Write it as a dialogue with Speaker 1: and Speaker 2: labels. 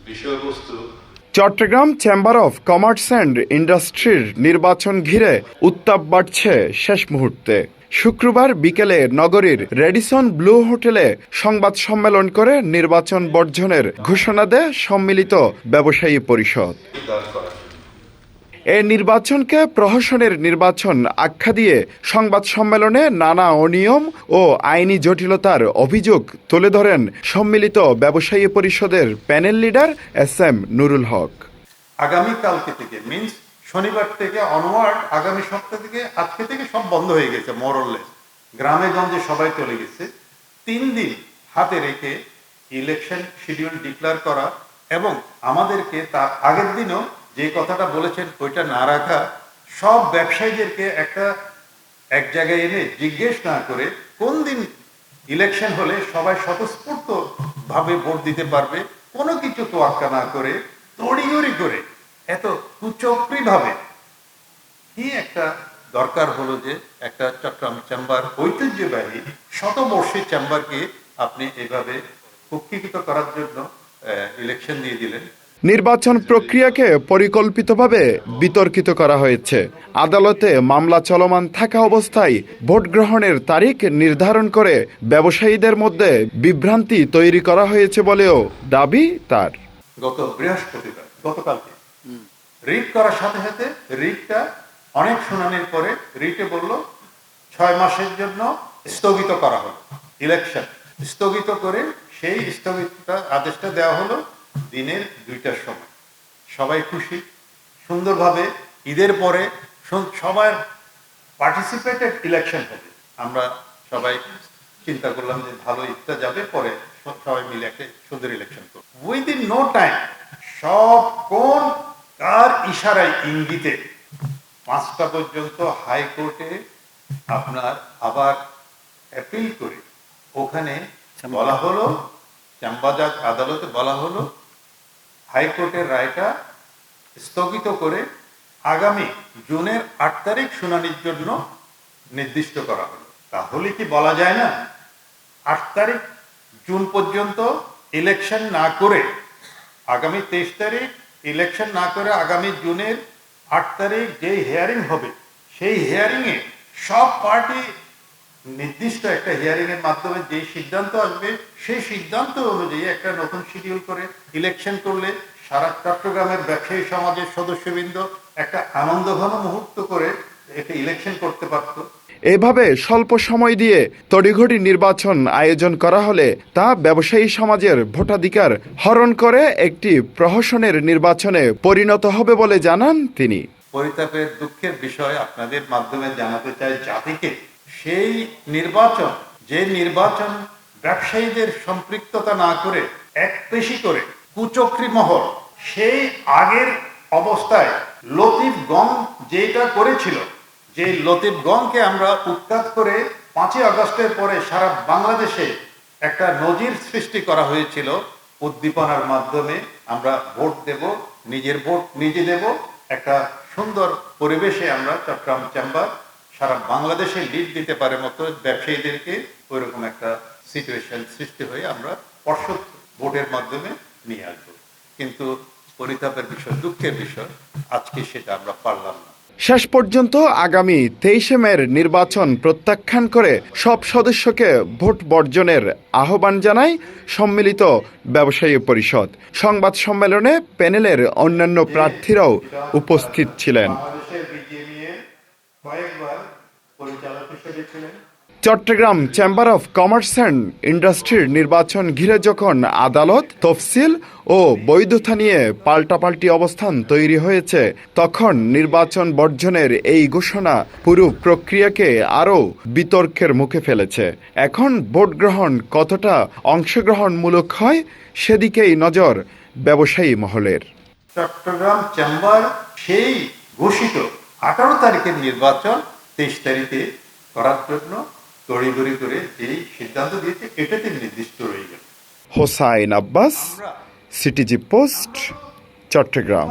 Speaker 1: বিষয়বস্তু।
Speaker 2: Chittagong chamber of commerce and ইন্ডাস্ট্রির নির্বাচন ঘিরে উত্তাপ বাড়ছে শেষ মুহূর্তে। শুক্রবার বিকেলে নগরীর রেডিসন ব্লু হোটেলে সংবাদ সম্মেলন করে নির্বাচন বর্জনের ঘোষণা দেয় সম্মিলিত ব্যবসায়ী পরিষদ। এ নির্বাচনকে প্রহসনের নির্বাচন আখ্যা দিয়ে সংবাদ সম্মেলনে নানা অনিয়ম ও আইনি জটিলতার অভিযোগ তুলে ধরেন সম্মিলিত ব্যবসায়ী পরিষদের প্যানেল লিডার SM নুরুল হক।
Speaker 1: আগামীকালকে থেকে মিন্স শনিবার থেকে অনওয়ার্ড আগামী সপ্তাহ থেকে আজকে থেকে সব বন্ধ হয়ে গেছে মোরলেস। গ্রামে গঞ্জে সবাই চলে গেছে। 3 দিন হাতে রেখে ইলেকশন শিডিউল ডিক্লেয়ার করা এবং আমাদেরকে তার আগের দিনও যে কথাটা বলেছেন ওইটা না রাখা, সব ব্যবসায়ীদেরকে এক জায়গায় এনে জিজ্ঞেস না করে কোন দিন ইলেকশন হলে সবাই স্বতঃস্ফূর্ত ভাবে ভোট দিতে পারবে, কোনো কিছু তোয়াক্কা না করে তড়িঘড়ি করে এত কুচক্রি ভাবে কি একটা দরকার হলো যে একটা চট্টগ্রাম চেম্বার ঐতিহ্যবাহী শতবর্ষী চেম্বারকে আপনি এইভাবে কুক্ষিগত করার জন্য ইলেকশন দিয়ে দিলেন।
Speaker 2: নির্বাচন প্রক্রিয়াকে পরিকল্পিতভাবে বিতর্কিত করা হয়েছে। আদালতে মামলা চলমান থাকা অবস্থায় ভোট গ্রহণের তারিখ নির্ধারণ করে ব্যবসায়ীদের মধ্যে বিভ্রান্তি তৈরি করা হয়েছে বলেও দাবি তার।
Speaker 1: গত বৃহস্পতিবার গতকালকে রিট করার সাথে সাথে রিটটা অনেক শুনানির পরে রিটে বলল 6 মাসের জন্য স্থগিত করা হলো, ইলেকশন স্থগিত করে সেই আদেশটা দেওয়া হলো দিনের 2টার সময়। সবাই খুশি, সুন্দরভাবে ঈদের পরে সবার পার্টিসিপেটেড ইলেকশন হবে। আমরা সবাই চিন্তা করলাম যে ভালো ঈদটা যাবে, পরে সবাই মিলে একটা সুন্দর ইলেকশন করব। উইদিন নো টাইম সব কোন কার ইশারায় ইঙ্গিতে 5টা পর্যন্ত হাইকোর্টে আপনার আবার অ্যাপিল করে ওখানে বলা হলো, চাম্বাজাজ আদালতে বলা হলো হাইকোর্টের রায়টা স্থগিত করে আগামী জুনের 8 তারিখ শুনানির জন্য নির্দিষ্ট করা হলো। তাহলে কি বলা যায় না 8 তারিখ জুন পর্যন্ত ইলেকশন না করে আগামী 23 তারিখ ইলেকশন না করে আগামী জুনের 8 তারিখ যে হিয়ারিং হবে সেই হিয়ারিংয়ে সব পার্টি নির্দিষ্ট একটা হিয়ারিং এর মাধ্যমে যে সিদ্ধান্ত আসবে সেই সিদ্ধান্ত অনুযায়ী একটা নতুন শিডিউল করে ইলেকশন করলে সারা চট্টগ্রামের ব্যবসায়ী সমাজের সদস্যবৃন্দ একটা আনন্দঘন মুহূর্ত করে একটা ইলেকশন করতে পারত।
Speaker 2: এভাবে স্বল্প সময় দিয়ে তড়িঘড়ি নির্বাচন আয়োজন করা হলে তা ব্যবসায়ী সমাজের ভোটাধিকার হরণ করে একটি প্রহসনের নির্বাচনে পরিণত হবে বলে জানান তিনি।
Speaker 1: পরিতাপের দুঃখের বিষয় আপনাদের মাধ্যমে জানাতে চাই জাতিকে, সেই নির্বাচন যে নির্বাচন ব্যবসায়ীদের সম্পৃক্ততা না করে একপেশি করে কুচক্রি মহল সেই আগের অবস্থায় লতিফগঞ্জ যেটা করেছিল, যে লতিফগঞ্জকে আমরা উৎখাত করে 5ই আগস্টের পরে সারা বাংলাদেশে একটা নজির সৃষ্টি করা হয়েছিল। উদ্দীপনার মাধ্যমে আমরা ভোট দেব, নিজের ভোট নিজে দেব, একটা সুন্দর পরিবেশে আমরা চট্টগ্রাম চেম্বার সারা বাংলাদেশে লিড দিতে পারে মতো ব্যবসায়ীদেরকে ওইরকম একটা সিচুয়েশন সৃষ্টি হয়ে আমরা পর্ষদ ভোটের মাধ্যমে নিয়ে আসবো। কিন্তু পরিতাপের বিষয়, দুঃখের বিষয়, আজকে সেটা আমরা পারলাম না।
Speaker 2: শেষ পর্যন্ত আগামী 23 মের নির্বাচন প্রত্যাখ্যান করে সব সদস্যকে ভোট বর্জনের আহ্বান জানায় সম্মিলিত ব্যবসায়ী পরিষদ। সংবাদ সম্মেলনে প্যানেলের অন্যান্য প্রার্থীরাও উপস্থিত ছিলেন। Chittagong chamber of commerce and ইন্ডাস্ট্রির নির্বাচন ঘিরে যখন আদালত, তফসিল ও বৈধতা নিয়ে পাল্টাপাল্টি অবস্থান তৈরি হয়েছে, তখন নির্বাচন বর্জনের এই ঘোষণা পুরো প্রক্রিয়াকে আরও বিতর্কের মুখে ফেলেছে। এখন ভোট গ্রহণ কতটা অংশগ্রহণমূলক হয় সেদিকেই নজর ব্যবসায়ী মহলের।
Speaker 1: চট্টগ্রাম চেম্বার সেই ঘোষিত 18 তারিখের নির্বাচন 23 তারিখে করার জন্য তড়িঘড়ি করে এই সিদ্ধান্ত দিয়েছে, এটাতে নির্দিষ্ট রয়ে গেল।
Speaker 2: Hossain Abbas, CTG post, Chittagong.